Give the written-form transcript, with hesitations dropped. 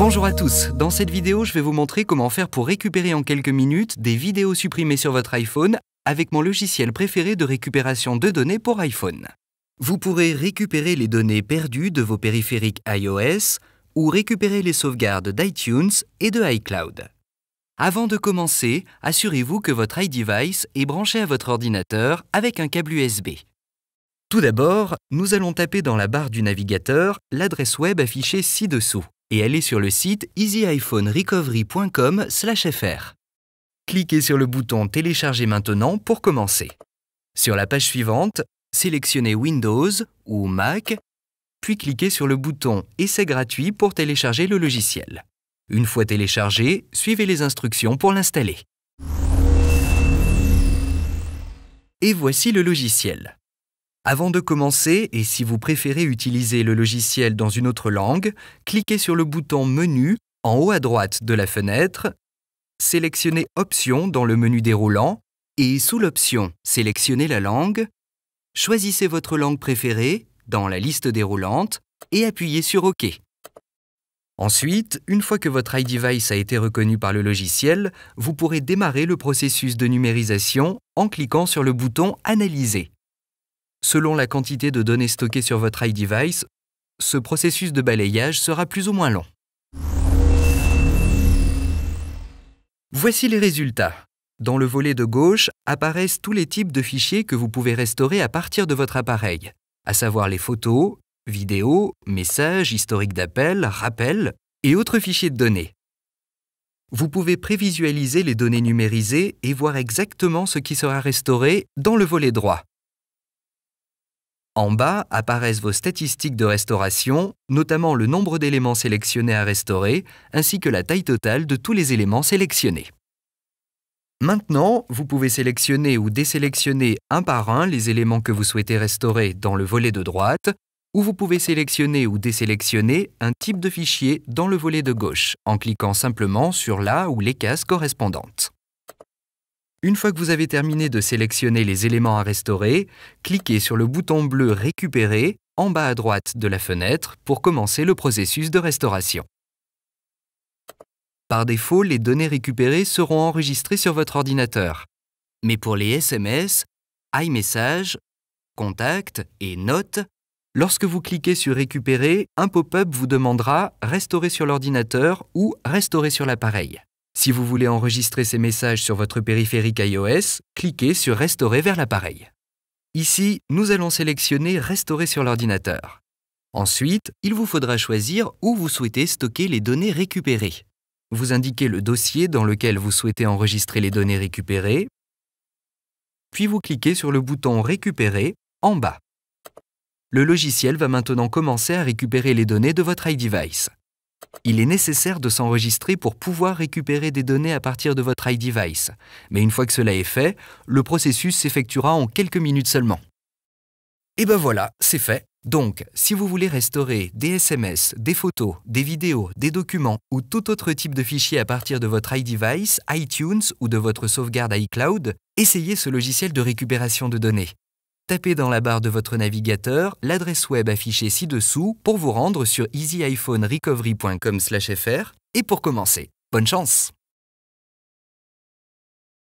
Bonjour à tous, dans cette vidéo je vais vous montrer comment faire pour récupérer en quelques minutes des vidéos supprimées sur votre iPhone avec mon logiciel préféré de récupération de données pour iPhone. Vous pourrez récupérer les données perdues de vos périphériques iOS ou récupérer les sauvegardes d'iTunes et de iCloud. Avant de commencer, assurez-vous que votre iDevice est branché à votre ordinateur avec un câble USB. Tout d'abord, nous allons taper dans la barre du navigateur l'adresse web affichée ci-dessous et aller sur le site easyiPhoneRecovery.com/fr. Cliquez sur le bouton « Télécharger maintenant » pour commencer. Sur la page suivante, sélectionnez Windows ou Mac, puis cliquez sur le bouton « Essai gratuit » pour télécharger le logiciel. Une fois téléchargé, suivez les instructions pour l'installer. Et voici le logiciel. Avant de commencer, et si vous préférez utiliser le logiciel dans une autre langue, cliquez sur le bouton « Menu » en haut à droite de la fenêtre, sélectionnez « Options » dans le menu déroulant et sous l'option « Sélectionnez la langue », choisissez votre langue préférée dans la liste déroulante et appuyez sur « OK ». Ensuite, une fois que votre iDevice a été reconnu par le logiciel, vous pourrez démarrer le processus de numérisation en cliquant sur le bouton « Analyser ». Selon la quantité de données stockées sur votre iDevice, ce processus de balayage sera plus ou moins long. Voici les résultats. Dans le volet de gauche apparaissent tous les types de fichiers que vous pouvez restaurer à partir de votre appareil, à savoir les photos, vidéos, messages, historiques d'appels, rappels et autres fichiers de données. Vous pouvez prévisualiser les données numérisées et voir exactement ce qui sera restauré dans le volet droit. En bas apparaissent vos statistiques de restauration, notamment le nombre d'éléments sélectionnés à restaurer, ainsi que la taille totale de tous les éléments sélectionnés. Maintenant, vous pouvez sélectionner ou désélectionner un par un les éléments que vous souhaitez restaurer dans le volet de droite, ou vous pouvez sélectionner ou désélectionner un type de fichier dans le volet de gauche, en cliquant simplement sur la ou les cases correspondantes. Une fois que vous avez terminé de sélectionner les éléments à restaurer, cliquez sur le bouton bleu « Récupérer » en bas à droite de la fenêtre pour commencer le processus de restauration. Par défaut, les données récupérées seront enregistrées sur votre ordinateur. Mais pour les SMS, iMessage, Contacts et Notes, lorsque vous cliquez sur « Récupérer », un pop-up vous demandera « Restaurer sur l'ordinateur » ou « Restaurer sur l'appareil ». Si vous voulez enregistrer ces messages sur votre périphérique iOS, cliquez sur « Restaurer vers l'appareil ». Ici, nous allons sélectionner « Restaurer sur l'ordinateur ». Ensuite, il vous faudra choisir où vous souhaitez stocker les données récupérées. Vous indiquez le dossier dans lequel vous souhaitez enregistrer les données récupérées, puis vous cliquez sur le bouton « Récupérer » en bas. Le logiciel va maintenant commencer à récupérer les données de votre iDevice. Il est nécessaire de s'enregistrer pour pouvoir récupérer des données à partir de votre iDevice. Mais une fois que cela est fait, le processus s'effectuera en quelques minutes seulement. Et ben voilà, c'est fait. Donc, si vous voulez restaurer des SMS, des photos, des vidéos, des documents ou tout autre type de fichier à partir de votre iDevice, iTunes ou de votre sauvegarde iCloud, essayez ce logiciel de récupération de données. Tapez dans la barre de votre navigateur l'adresse web affichée ci-dessous pour vous rendre sur easyiPhoneRecovery.com/fr et pour commencer. Bonne chance!